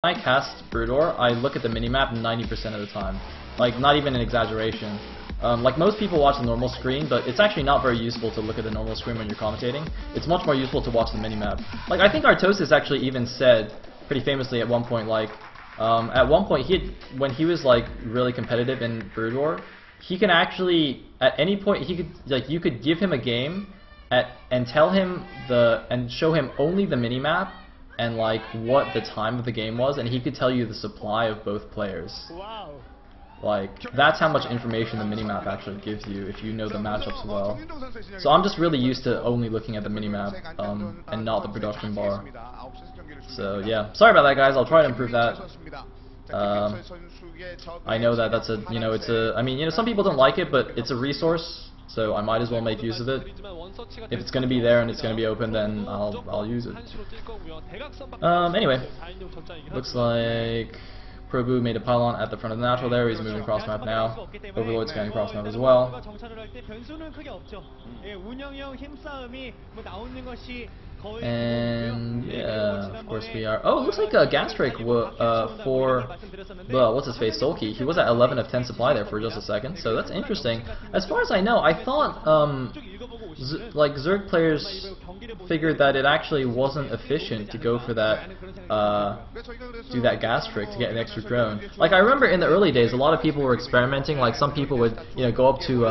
I cast Broodor, I look at the minimap 90% of the time. Like, not even an exaggeration. Like, most people watch the normal screen, but it's actually not very useful to look at the normal screen when you're commentating. It's much more useful to watch the minimap. Like, I think Artosis actually even said, pretty famously at one point, like, at one point, when he was, like, really competitive in Broodor, he can actually, at any point, he could, like, you could give him a game, and tell him and show him only the minimap, and like what the time of the game was, and he could tell you the supply of both players. Wow. Like, that's how much information the minimap actually gives you if you know the matchups well. So I'm just really used to only looking at the minimap and not the production bar. So yeah, sorry about that, guys. I'll try to improve that. I know that that's a, it's a, I mean, some people don't like it, but it's a resource. So I might as well make use of it. If it's going to be there and it's going to be open, then I'll use it. Anyway, looks like Probu made a pylon at the front of the natural there. He's moving cross map now. Overlord's going cross map as well. And yeah, of course we are. Oh, it looks like Gastric for what's his face, Sulky. He was at 11 of 10 supply there for just a second, so that's interesting. As far as I know, I thought like Zerg players figured that it actually wasn't efficient to go for that, do that Gastric to get an extra drone. Like, I remember in the early days, a lot of people were experimenting. Like, some people would go up to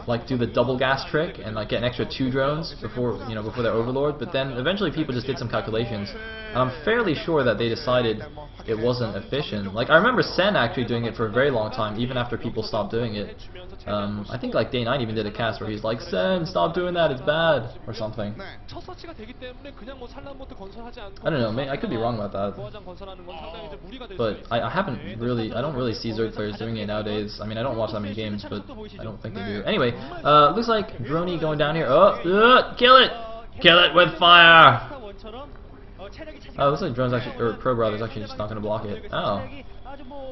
like do the double gas trick and like get an extra 2 drones before their overlord, but then eventually people just did some calculations, and I'm fairly sure that they decided it wasn't efficient. Like, I remember Sen actually doing it for a very long time, even after people stopped doing it. I think like Day 9 even did a cast where he's like, Sen, stop doing that, it's bad, or something. I don't know, I could be wrong about that, but I don't really see Zerg players doing it nowadays. I mean, I don't watch that many games, but I don't think they do. Anyway, looks like Droney going down here. Oh, kill it! Kill it with fire! Oh, looks like Drone's actually, or Pro Brother's actually just not going to block it. Oh.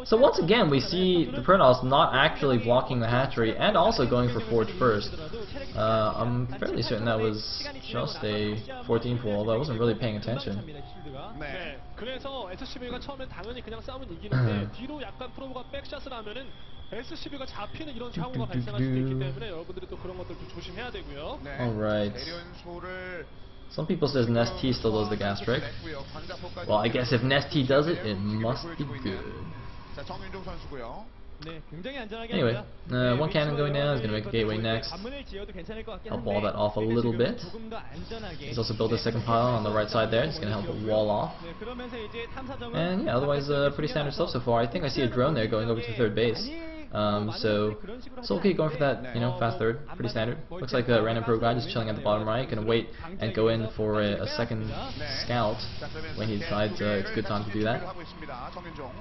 So once again, we see the Protoss not actually blocking the hatchery and also going for Forge first. I'm fairly certain that was just a 14 pool, although I wasn't really paying attention. 그래서 SCV가 처음에 당연히 그냥 싸우면 이기는데 뒤로 약간 프로브가 백샷을 하면은 SCV가 잡히는 이런 사고가 발생할 수도 있기 때문에 여러분들이 또 그런 것들 좀 조심해야 되고요. Alright. Some people says Nest-T still does the gas trick. Well, I guess if Nest-T does it, it must be good. Anyway, one cannon going down, is going to make a gateway next. Help wall that off a little bit. He's also built a second pylon on the right side there, it's going to help the wall off. And yeah, otherwise pretty standard stuff so far. I think I see a drone there going over to third base. So Sulky going for that, fast third, pretty standard. Looks like a random pro guy just chilling at the bottom right, gonna wait and go in for a second scout when he decides it's a good time to do that.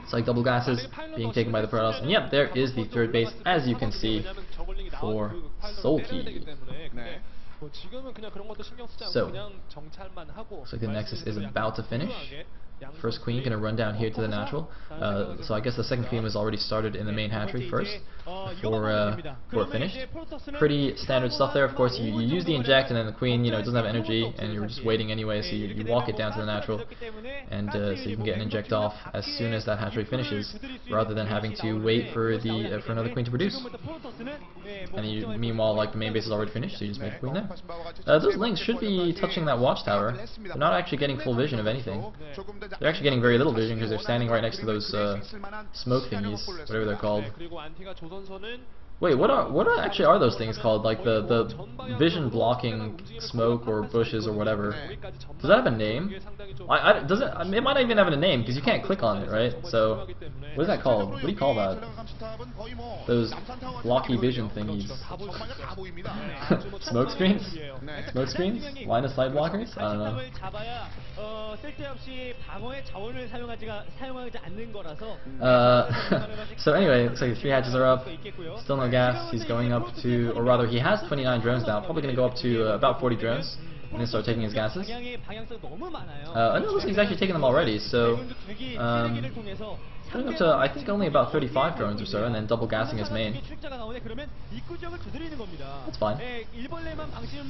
It's like double gases being taken by the Protoss, and yep, there is the third base, as you can see, for Sulky. So, looks like the Nexus is about to finish. First queen gonna run down here to the natural. So I guess the second queen was already started in the main hatchery first before it finished. Pretty standard stuff there. Of course, you use the inject, and then the queen, doesn't have energy, and you're just waiting anyway. So you walk it down to the natural, and so you can get an inject off as soon as that hatchery finishes, rather than having to wait for another queen to produce. And meanwhile, like, the main base is already finished, so you just make a queen there. Those links should be touching that watchtower. They're not actually getting full vision of anything. They're actually getting very little vision because they're standing right next to those smoke thingies, whatever they're called. Wait, what actually are those things called? Like the vision blocking smoke or bushes or whatever. Does that have a name? It might not even have a name because you can't click on it, right? So what is that called? What do you call that? Those blocky vision thingies. Smoke screens? Smoke screens? Line of sight blockers? I don't know. So anyway, looks like the 3 hatches are up. Still no gas. He's going up to, or rather, he has 29 drones now. Probably going to go up to about 40 drones and then start taking his gases. I know he's actually taking them already. So Going up to, I think, only about 35 drones or so, and then double gassing his main. That's fine.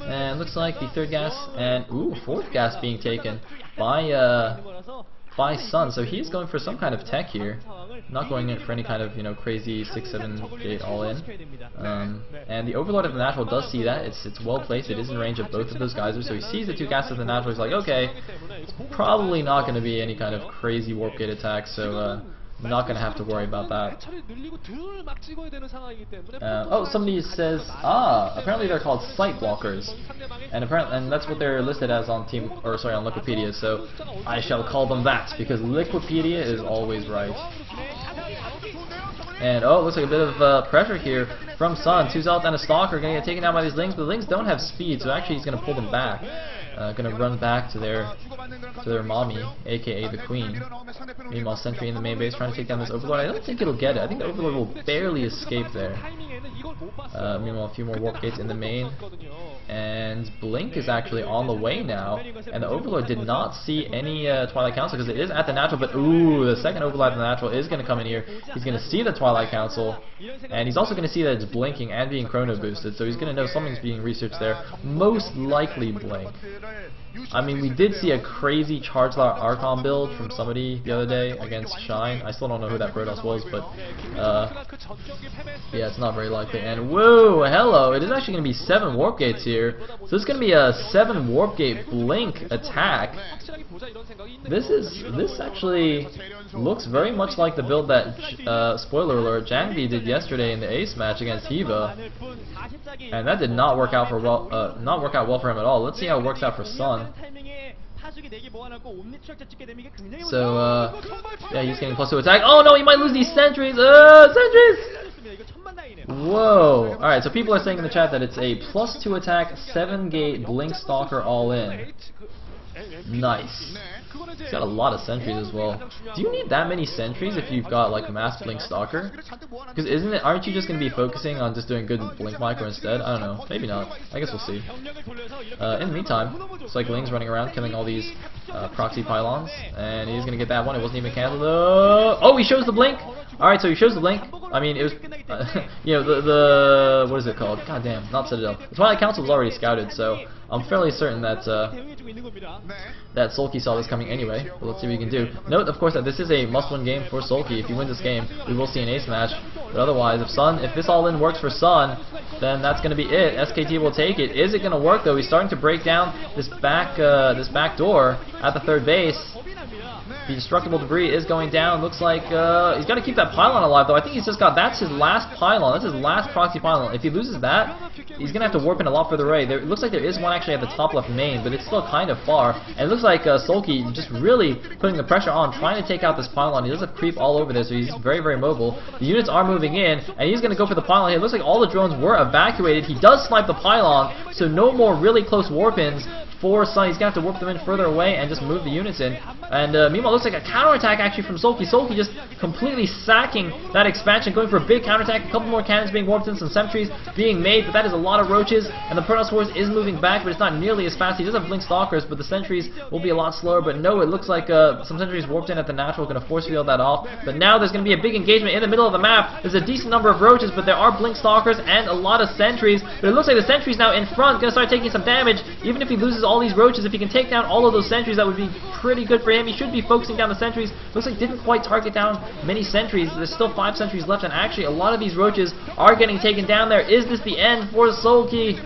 And looks like the third gas and fourth gas being taken by by Sun, so he's going for some kind of tech here. Not going in for any kind of, you know, crazy 6-7 gate all in. And the Overlord of the Natural does see that. It's well placed. It is in range of both of those geysers. So he sees the two gases of the Natural. He's like, okay, it's probably not going to be any kind of crazy warp gate attack. So not going to have to worry about that. Oh, somebody says, apparently they're called sight blockers, and that's what they're listed as on on Liquipedia. So I shall call them that because Liquipedia is always right. And looks like a bit of pressure here from Sun. 2 Zealot and a Stalker going to get taken down by these Lings, but the Lings don't have speed, so actually he's going to pull them back. Going to run back to their mommy, aka the Queen. Meanwhile, Sentry in the main base trying to take down this Overlord. I don't think it'll get it. I think the Overlord will barely escape there. Meanwhile, a few more warp gates in the main. And Blink is actually on the way now. And the Overlord did not see any Twilight Council because it is at the Natural. But ooh, the second Overlord at the Natural is going to come in here. He's going to see the Twilight Council. And he's also going to see that it's blinking and being chrono boosted. So he's going to know something's being researched there. Most likely Blink. I mean, we did see a crazy Charge Lot Archon build from somebody the other day against Shine. I still don't know who that Protoss was, but yeah, it's not very likely. And whoa, hello, it is actually going to be 7 warp gates here. So this is going to be a 7 warp gate Blink attack. This actually looks very much like the build that spoiler alert, Janvi did yesterday in the Ace match against Hiva, and that did not work out well for him at all. Let's see how it works out for Sun. So yeah, he's getting +2 attack. Oh no, he might lose these sentries. Sentries! Whoa! All right, so people are saying in the chat that it's a +2 attack, 7 gate Blink Stalker all in. Nice. He's got a lot of sentries as well. Do you need that many sentries if you've got like Mass Blink Stalker? Because aren't you just going to be focusing on just doing good Blink Micro instead? I don't know. Maybe not. I guess we'll see. In the meantime, it's like Ling's running around killing all these proxy pylons, and he's going to get that one. It wasn't even cancelled. Oh, he shows the Blink. Alright, so he shows the Blink. I mean, it was, you know, the what is it called? God damn, not Citadel. The Twilight Council was already scouted, so I'm fairly certain that that Sulky saw this coming anyway. But let's see what he can do. Note, of course, that this is a must-win game for Sulky. If he wins this game, we will see an ace match. But otherwise, if this all-in works for Sun, then that's going to be it. SKT will take it. Is it going to work though? He's starting to break down this back door at the 3rd base. The destructible debris is going down. Looks like he's got to keep that pylon alive, though. I think he's just got, that's his last pylon. That's his last proxy pylon. If he loses that, he's going to have to warp in a lot further away. It looks like there is one actually at the top left main, but it's still kind of far. And it looks like Sulky just really putting the pressure on, trying to take out this pylon. He does have creep all over there, so he's very, very mobile. The units are moving in, and he's going to go for the pylon here. It looks like all the drones were evacuated. He does snipe the pylon, so no more really close warp-ins for Sun. He's going to have to warp them in further away and just move the units in. And meanwhile, it looks like a counterattack actually from Sulky. Sulky just completely sacking that expansion, going for a big counterattack. A couple more cannons being warped in, some sentries being made, but that is a lot of roaches. And the Protoss Force is moving back, but it's not nearly as fast. He does have Blink Stalkers, but the sentries will be a lot slower. But no, it looks like some sentries warped in at the Natural, going to force field that off. But now there's going to be a big engagement in the middle of the map. There's a decent number of roaches, but there are Blink Stalkers and a lot of sentries. But it looks like the sentries now in front going to start taking some damage. Even if he loses all these roaches, if he can take down all of those sentries, that would be pretty good for him. He should be focusing down the sentries. Looks like didn't quite target down many sentries. There's still 5 sentries left, and actually a lot of these roaches are getting taken down there. Is this the end for Sulky?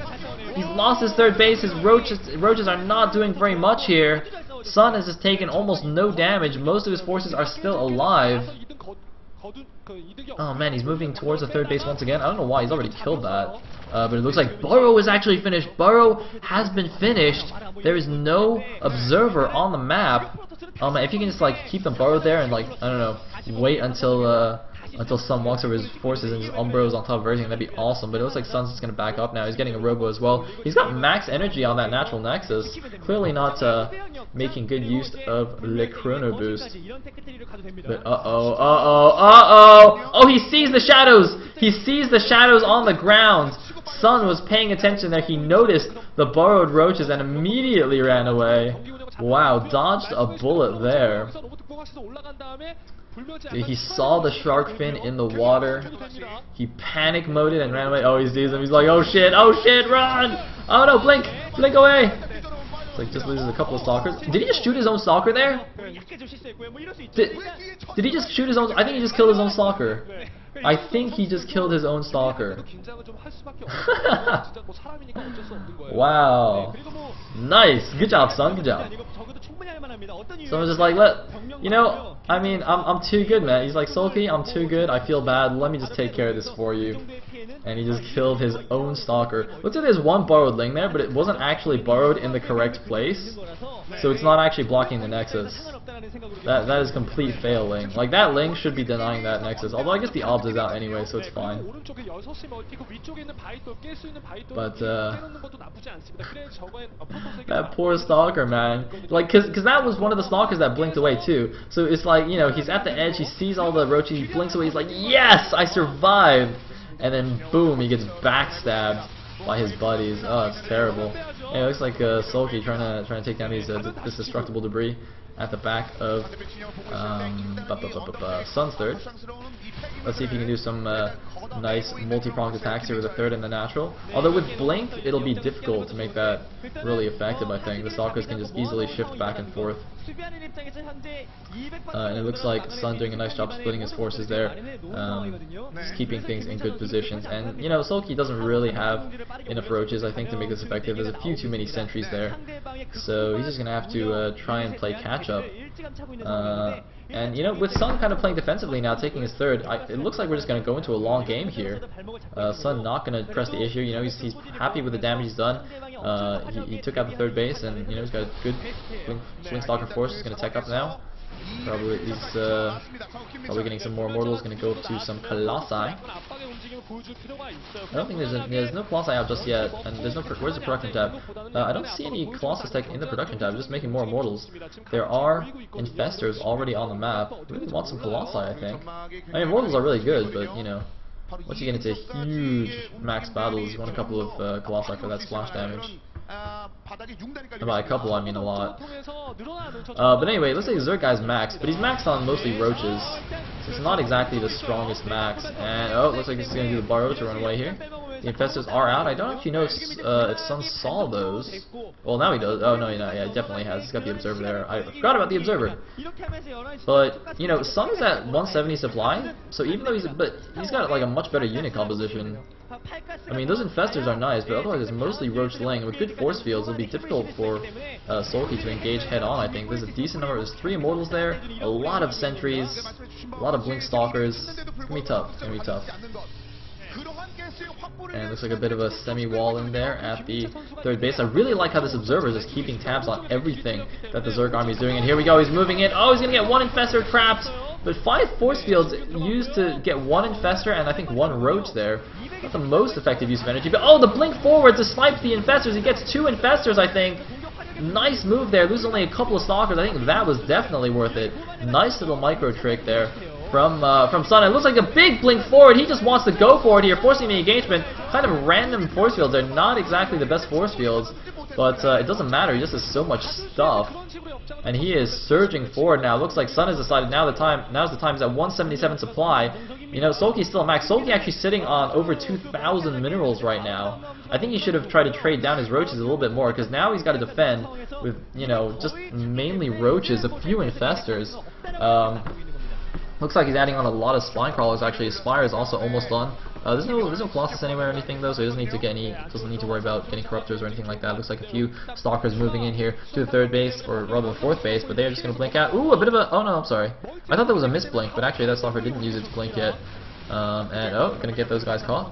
He's lost his 3rd base. His roaches are not doing very much here. Sun has just taken almost no damage. Most of his forces are still alive. Oh man, he's moving towards the 3rd base once again. I don't know why, he's already killed that. But it looks like Burrow is actually finished. Burrow has been finished. There is no observer on the map. If you can just like keep them burrowed there and like, I don't know, wait until Sun walks over his forces and just Umbros on top of everything, that'd be awesome. But it looks like Sun's just gonna back up now. He's getting a Robo as well. He's got max energy on that Natural Nexus. Clearly not making good use of Le Chrono Boost. But oh, he sees the shadows! He sees the shadows on the ground! Sun was paying attention there. He noticed the burrowed roaches and immediately ran away. Wow, dodged a bullet there. He saw the shark fin in the water. He panic moded and ran away. Oh, he sees him. He's like, oh shit, run! Oh no, blink away! It's like just loses a couple of stalkers. Did he just shoot his own stalker there? Did he just shoot his own? I think he just killed his own stalker. I think he just killed his own stalker. Wow. Nice. Good job, son. Good job. Someone's just like, I mean, I'm too good, man. He's like, Sulky, I'm too good. I feel bad. Let me just take care of this for you. And he just killed his own stalker. Looks like there's one borrowed Ling there, but it wasn't actually borrowed in the correct place. So it's not actually blocking the Nexus. That is complete fail Ling. Like, that Ling should be denying that Nexus. Although I guess the obs is out anyway, so it's fine. But, that poor stalker, man. Like, cause that was one of the stalkers that blinked away too. So it's like, you know, he's at the edge, he sees all the roaches, he blinks away, he's like, yes, I survived! And then boom, he gets backstabbed by his buddies. Oh, it's terrible. Hey, it looks like Sulky trying to take down these this destructible debris at the back of Sun's third. Let's see if he can do some nice multi-pronged attacks here with a third in the natural. Although with Blink, it'll be difficult to make that really effective, I think. The stalkers can just easily shift back and forth. And it looks like Sun doing a nice job splitting his forces there, just keeping things in good positions. And, you know, Sulky doesn't really have enough roaches, I think, to make this effective. There's a few too many sentries there. So he's just going to have to try and play catch-up. And, you know, with Sun kind of playing defensively now, taking his third, it looks like we're just going to go into a long game here. Sun not going to press the issue. You know, he's happy with the damage he's done. He took out the third base, and, you know, he's got a good Swing Stalker force. He's going to tech up now. Probably getting some more mortals. Going to go up to some Colossi. I don't think there's no Colossi out just yet, and there's no. Where's the production tab? I don't see any Colossus tech in the production tab. Just making more mortals. There are infestors already on the map. We really want some Colossi, I think. I mean, mortals are really good, but you know, once you get into huge max battles, you want a couple of Colossi for that splash damage. And by a couple, I mean a lot. But anyway, let's say Zerg guy's maxed, but he's maxed on mostly roaches, so it's not exactly the strongest max. And looks like he's going to do the borrow to run away here. The infestors are out. I don't actually know if Sun saw those. Well, now he does. Oh no, yeah, he definitely has. He's got the observer there. I forgot about the observer. But you know, Sun is at 170 supply, so even though he's got like a much better unit composition. I mean, those infestors are nice, but otherwise it's mostly Roach Ling. With good force fields, it'll be difficult for Sulky to engage head-on, I think. There's a decent number. There's 3 Immortals there, a lot of sentries, a lot of Blink Stalkers. It's going to be tough. It's going to be tough. And it looks like a bit of a semi-wall in there at the third base. I really like how this observer is just keeping tabs on everything that the Zerg army is doing. And here we go, he's moving in. Oh, he's going to get 1 infestor trapped. But 5 force fields used to get 1 infestor and I think 1 roach there. Not the most effective use of energy. But oh, the blink forward to snipe the infestors. He gets 2 infestors, I think. Nice move there. Loses only a couple of stalkers. I think that was definitely worth it. Nice little micro trick there from Sun. It looks like a big blink forward. He just wants to go forward here, forcing the engagement. Kind of random force fields. They're not exactly the best force fields, but it doesn't matter. He just has so much stuff, and he is surging forward now. Looks like Sun has decided now's the time. He's at 177 supply. You know, Sulky's still at max. Sulky actually sitting on over 2,000 minerals right now. I think he should have tried to trade down his roaches a little bit more, because now he's got to defend with, you know, just mainly roaches, a few infestors. Looks like he's adding on a lot of spine crawlers. Actually, his spire is also almost done. There's no Colossus anywhere or anything though, so he doesn't need to worry about getting corruptors or anything like that. Looks like a few stalkers moving in here to the third base, or rather the fourth base, but they're just gonna blink out. Ooh, a bit of a. Oh no, I'm sorry. I thought that was a misblink, but actually that stalker didn't use its blink yet. Gonna get those guys caught.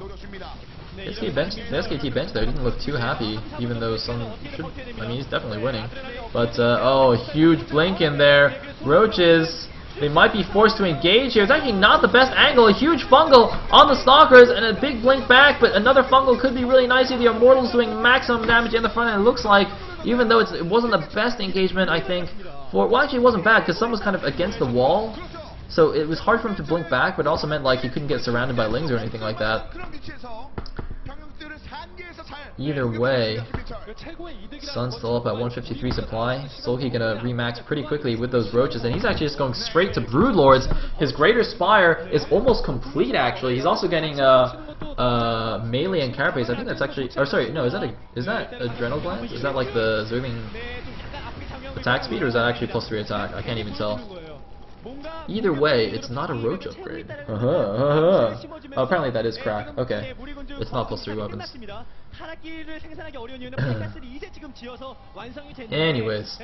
The SKT bench there didn't look too happy, even though some should. I mean, he's definitely winning. But oh, huge blink in there. Roaches. They might be forced to engage here. It's actually not the best angle. A huge fungal on the stalkers and a big blink back, but another fungal could be really nice here. The Immortals doing maximum damage in the front end. It looks like, even though it wasn't the best engagement, I think, well, actually it wasn't bad, because Sun was kind of against the wall, so it was hard for him to blink back, but it also meant like he couldn't get surrounded by Lings or anything like that. Either way, Sun's still up at 153 supply. Sulky gonna remax pretty quickly with those roaches, and he's actually just going straight to Broodlords. His Greater Spire is almost complete actually. He's also getting melee and carapace. I think that's actually, or sorry, no, is that adrenal glands? Is that like the Zergling attack speed, or is that actually +3 attack? I can't even tell. Either way, it's not a roach upgrade. Oh, apparently that is crack. Okay, it's not +3 weapons. Anyways,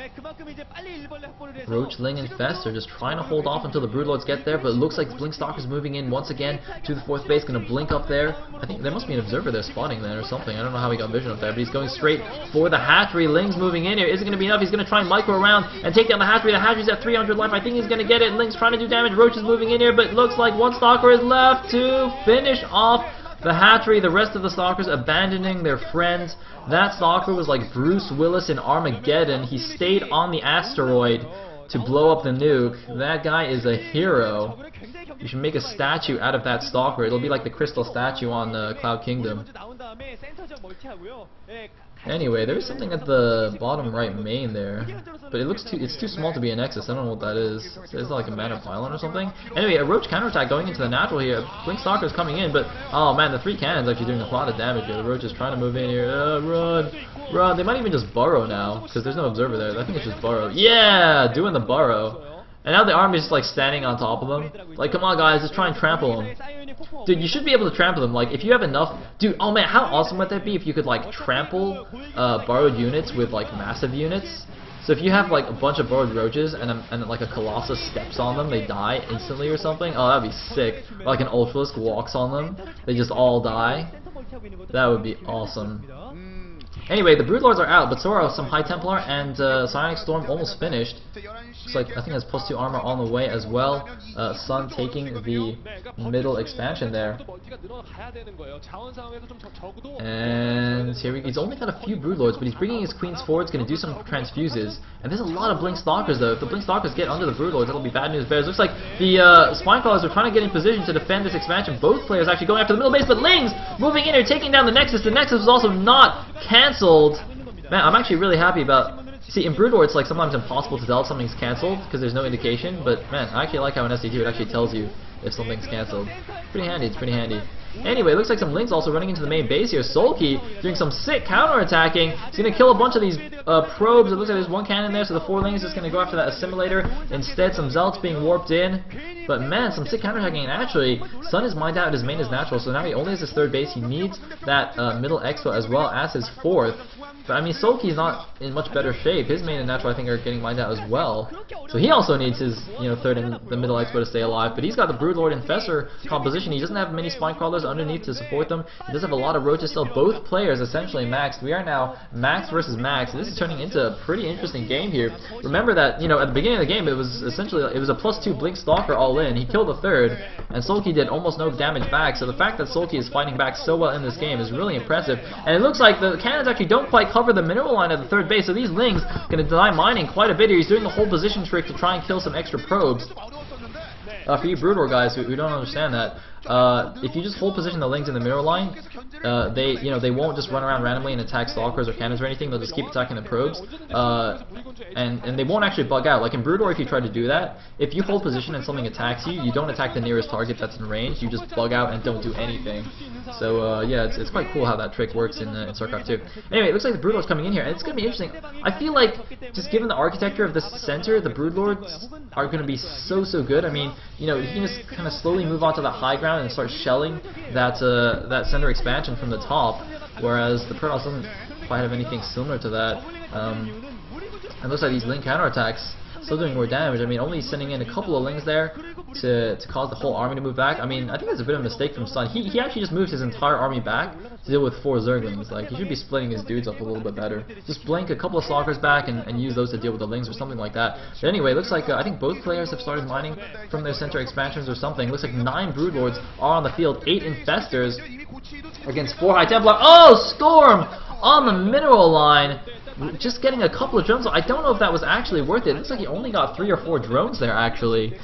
Roachling and Fest are just trying to hold off until the Broodlords get there, but it looks like Blinkstalker's moving in once again to the 4th base, gonna blink up there. I think there must be an observer there spotting there or something. I don't know how he got vision up there, but he's going straight for the hatchery. Ling's moving in here. Is it gonna be enough? He's gonna try and micro around and take down the hatchery. The hatchery's at 300 life. I think he's gonna get it. Ling's trying to do damage. Roach is moving in here, but it looks like one Stalker is left to finish off the hatchery. The rest of the Stalkers abandoning their friends. That Stalker was like Bruce Willis in Armageddon. He stayed on the asteroid to blow up the nuke. That guy is a hero. You should make a statue out of that Stalker. It'll be like the crystal statue on Cloud Kingdom. Anyway, there's something at the bottom right main there, but it's too small to be a Nexus. I don't know what that is. Is it like a mana pylon or something? Anyway, a roach counterattack going into the natural here. Blinkstalker is coming in, but oh man, the 3 cannons actually doing a lot of damage here. The roach is trying to move in here. Run! They might even just burrow now because there's no observer there. I think it's just burrow. Yeah, doing the burrow. And now the army is just like standing on top of them. Like, come on guys, just try and trample them. Dude, you should be able to trample them. Like, if you have enough... Dude, oh man, how awesome would that be if you could like trample borrowed units with like massive units? So if you have like a bunch of borrowed roaches and like a Colossus steps on them, they die instantly or something. Oh, that'd be sick. Or like an Ultralisk walks on them, they just all die. That would be awesome. Anyway, the Broodlords are out, but so are some High Templar, and Psionic Storm almost finished. Looks like, I think that's +2 armor on the way as well. Sun taking the middle expansion there. And here he's only got a few Broodlords, but he's bringing his Queens forward. He's going to do some transfuses. And there's a lot of Blinkstalkers though. If the Blinkstalkers get under the Broodlords, that'll be bad news bears. Looks like the Spinecrawlers are trying to get in position to defend this expansion. Both players actually going after the middle base, but Ling's moving in here, taking down the Nexus. The Nexus was also not cancelled. Man, I'm actually really happy about... See, in Broodlord, it's like sometimes impossible to tell if something's cancelled because there's no indication, but man, I actually like how in SC2 it actually tells you if something's cancelled. Pretty handy, it's pretty handy. Anyway, it looks like some Lings also running into the main base here. Sulky doing some sick counter-attacking. He's going to kill a bunch of these probes. It looks like there's one cannon there, so the 4 Lings is going to go after that assimilator. Instead, some Zealots being warped in. But man, some sick counter-attacking. And actually, Sun is mined out, his main is natural, so now he only has his 3rd base. He needs that middle expo as well as his 4th. But I mean, Sulky's not in much better shape. His main and natural, I think, are getting mined out as well. So he also needs his, 3rd and the middle expo to stay alive. But he's got the Broodlord Infestor composition. He doesn't have many Spinecrawlers underneath to support them. He does have a lot of roaches still. Both players essentially maxed. We are now max versus max. This is turning into a pretty interesting game here. Remember that, at the beginning of the game, it was essentially a +2 Blinkstalker all in. He killed the 3rd, and Sulky did almost no damage back. So the fact that Sulky is fighting back so well in this game is really impressive. And it looks like the cannons actually don't quite cover the mineral line of the 3rd base. So these Lings going to deny mining quite a bit here. He's doing the whole position trick to try and kill some extra probes. For you Broodlord guys who don't understand that, if you just hold position the Lings in the mineral line, they won't just run around randomly and attack Stalkers or cannons or anything. They'll just keep attacking the probes, and they won't actually bug out. Like in Broodlord, if you try to do that, if you hold position and something attacks you, you don't attack the nearest target that's in range. You just bug out and don't do anything. So yeah, it's quite cool how that trick works in StarCraft 2. Anyway, it looks like the Broodlord's coming in here, and it's going to be interesting. I feel like, just given the architecture of this center, the Broodlords are going to be so good. I mean, you can just kind of slowly move onto the high ground and start shelling that center expansion from the top, whereas the Protoss doesn't quite have anything similar to that. It looks like these Ling counterattacks still doing more damage. I mean, only sending in a couple of Lings there to cause the whole army to move back. I mean, I think that's a bit of a mistake from Sun. He actually just moved his entire army back to deal with 4 Zerglings. Like, he should be splitting his dudes up a little bit better. Just blink a couple of Stalkers back and use those to deal with the Lings or something like that. But anyway, it looks like I think both players have started mining from their center expansions or something. It looks like 9 Broodlords are on the field, 8 Infestors against 4 High Templar. Oh, Storm on the mineral line. Just getting a couple of drones. I don't know if that was actually worth it. It looks like he only got 3 or 4 drones there, actually.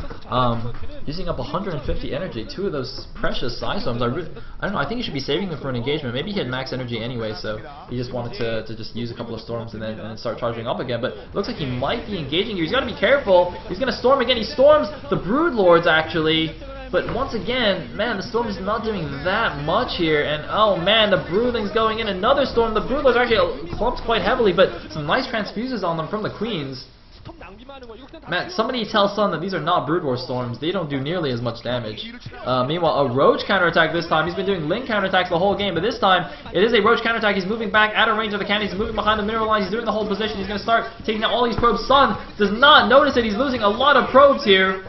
using up 150 energy. 2 of those precious Psy Storms. I don't know, I think he should be saving them for an engagement. Maybe he had max energy anyway, so he just wanted to just use a couple of storms and then start charging up again. But it looks like he might be engaging here. He's got to be careful. He's going to storm again. He storms the Brood Lords, actually. But once again, man, the storm is not doing that much here. And oh man, the Broodling's going in. Another storm. The Brood Lords actually clumped quite heavily, but some nice transfuses on them from the Queens. Man, somebody tell Sun that these are not Brood War storms. They don't do nearly as much damage. Meanwhile, a Roach counterattack this time. He's been doing Link counterattacks the whole game, but this time it is a Roach counterattack. He's moving back out of range of the cannon. He's moving behind the mineral lines. He's doing the whole position. He's going to start taking out all these probes. Sun does not notice it. He's losing a lot of probes here.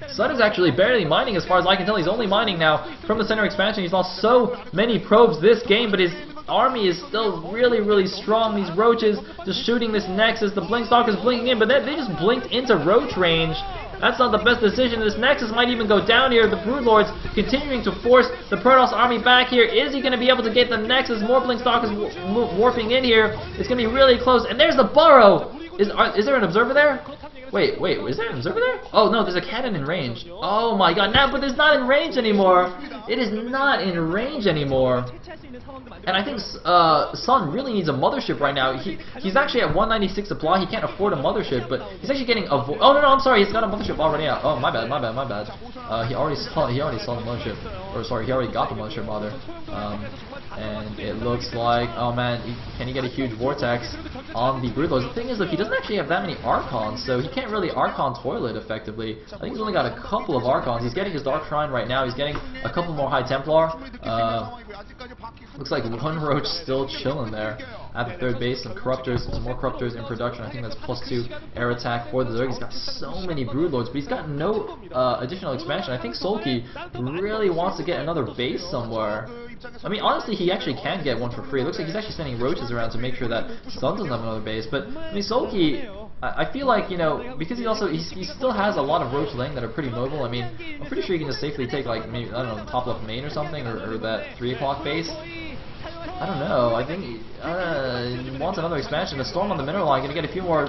Sun is actually barely mining as far as I can tell. He's only mining now from the center expansion. He's lost so many probes this game, but his army is still really strong. These Roaches just shooting this Nexus. The Blink Stalker is blinking in, but they just blinked into Roach range. That's not the best decision. This Nexus might even go down here. The Brood Lords continuing to force the Protoss army back here. Is he going to be able to get the Nexus? More Blink Stalkers warping in here. It's going to be really close. And there's the Burrow. Is there an observer there? Wait, is there an observer there? Oh no, there's a cannon in range. Oh my god, now, but it's not in range anymore. It is not in range anymore. And I think Sun really needs a mothership right now. He's actually at 196 supply. He can't afford a mothership, but he's actually getting a... Oh no, I'm sorry, he's got a mothership already out. Oh, my bad. He already saw the mothership. Or sorry, he already got the mothership rather. And it looks like, oh man, can he get a huge vortex on the Brood Lords? The thing is, look, he doesn't actually have that many Archons, so he can't really Archon toilet effectively. I think he's only got a couple of Archons. He's getting his Dark Shrine right now. He's getting a couple more High Templar. Looks like one Roach still chilling there at the third base. Some Corruptors, some more Corruptors in production. I think that's +2 air attack for the Zerg. He's got so many Brood Lords, but he's got no additional expansion. I think Solki really wants to get another base somewhere. I mean, honestly, he actually can get one for free. It looks like he's actually sending Roaches around to make sure that Sun doesn't have another base. But, I mean, Solki, I feel like, you know, because he still has a lot of Roach Lane that are pretty mobile. I mean, I'm pretty sure he can just safely take, like, maybe, I don't know, top left main or something, or that 3 o'clock base. I don't know. I think he wants another expansion. The Storm on the mineral line, going to get a few more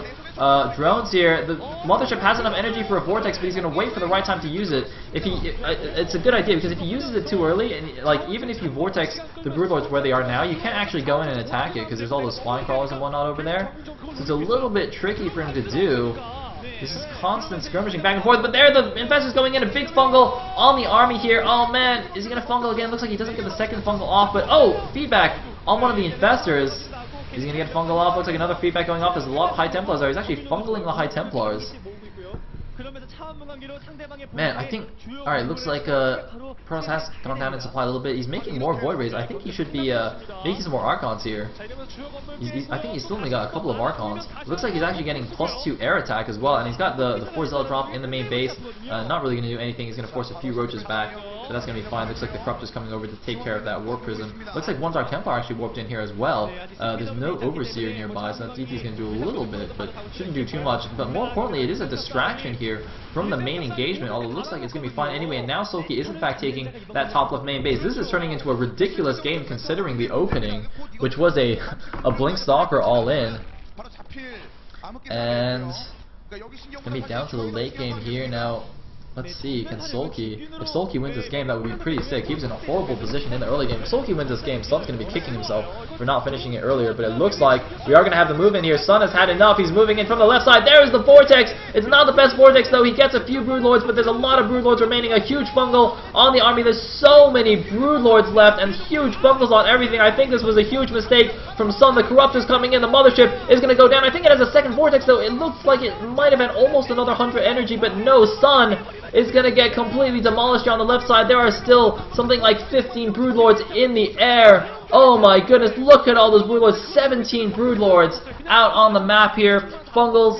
drones here. The Mothership has enough energy for a Vortex, but he's going to wait for the right time to use it. It's a good idea, because if he uses it too early, and like even if you Vortex the Brood Lords where they are now, you can't actually go in and attack it, because there's all those Spine Crawlers and whatnot over there. So it's a little bit tricky for him to do. This is constant skirmishing back and forth, but there the Infestor's going in, a big fungal on the army here. Oh man, is he going to fungal again? Looks like he doesn't get the second fungal off, but oh, feedback on one of the Infestors. Is he going to get fungal off? Looks like another feedback going off. There's a lot of High Templars there. He's actually fungling the High Templars. Man, I think, alright, looks like Protoss has gone down in supply a little bit. He's making more Void Rays. I think he should be making some more Archons here. I think he's still only got a couple of Archons. Looks like he's actually getting +2 air attack as well, and he's got the 4 Zealot drop in the main base. Not really going to do anything. He's going to force a few Roaches back, so that's going to be fine. Looks like the Corruptor's coming over to take care of that Warp Prism. Looks like one Dark Templar actually warped in here as well. There's no Overseer nearby, so that DP's going to do a little bit, but shouldn't do too much. But more importantly, it is a distraction here from the main engagement, although it looks like it's going to be fine anyway. And now Solki is in fact taking that top left main base. This is turning into a ridiculous game considering the opening, which was a Blink Stalker all in. And it's going to be down to the late game here now. Let's see, can Solki, if Solki wins this game, that would be pretty sick. He was in a horrible position in the early game. If Solki wins this game, Sun's going to be kicking himself for not finishing it earlier, but it looks like we are going to have the move in here. Sun has had enough. He's moving in from the left side. There is the Vortex. It's not the best Vortex, though. He gets a few Brood Lords, but there's a lot of Brood Lords remaining. A huge fungal on the army. There's so many Brood Lords left, and huge fungals on everything. I think this was a huge mistake from Sun. The Corruptor's coming in. The Mothership is going to go down. I think it has a second Vortex, though. It looks like it might have had almost another 100 energy, but no, Sun is going to get completely demolished here on the left side. There are still something like 15 Brood Lords in the air. Oh my goodness, look at all those Brood Lords. 17 Brood Lords out on the map here. Fungals,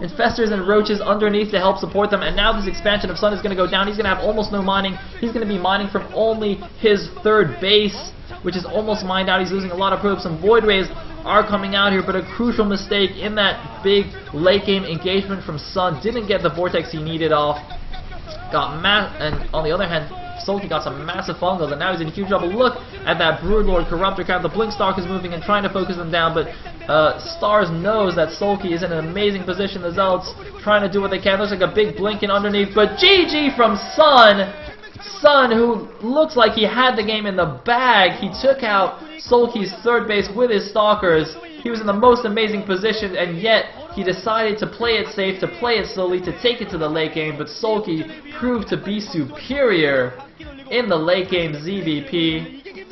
Infestors, and Roaches underneath to help support them. And now this expansion of Sun is going to go down. He's going to have almost no mining. He's going to be mining from only his third base, which is almost mined out. He's losing a lot of probes. Some Void Rays are coming out here, but a crucial mistake in that big late game engagement from Sun. Didn't get the Vortex he needed off. And on the other hand, Solki got some massive fungals, and now he's in huge trouble. Look at that Brood Lord Corruptor count. The Blink Stalk is moving and trying to focus them down, but Stars knows that Sulky is in an amazing position. The Zealots trying to do what they can. Looks like a big blinking underneath, but GG from Sun! Sun, who looks like he had the game in the bag. He took out Sulky's third base with his Stalkers. He was in the most amazing position, and yet he decided to play it safe, to play it slowly, to take it to the late game, but Sulky proved to be superior in the late game ZVP.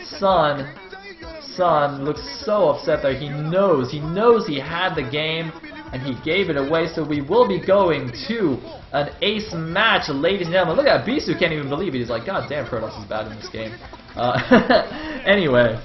Sun looks so upset there. He knows he had the game, and he gave it away, so we will be going to an ace match, ladies and gentlemen. Look at that, Bisu can't even believe it. He's like, God damn, Protoss is bad in this game. Anyway.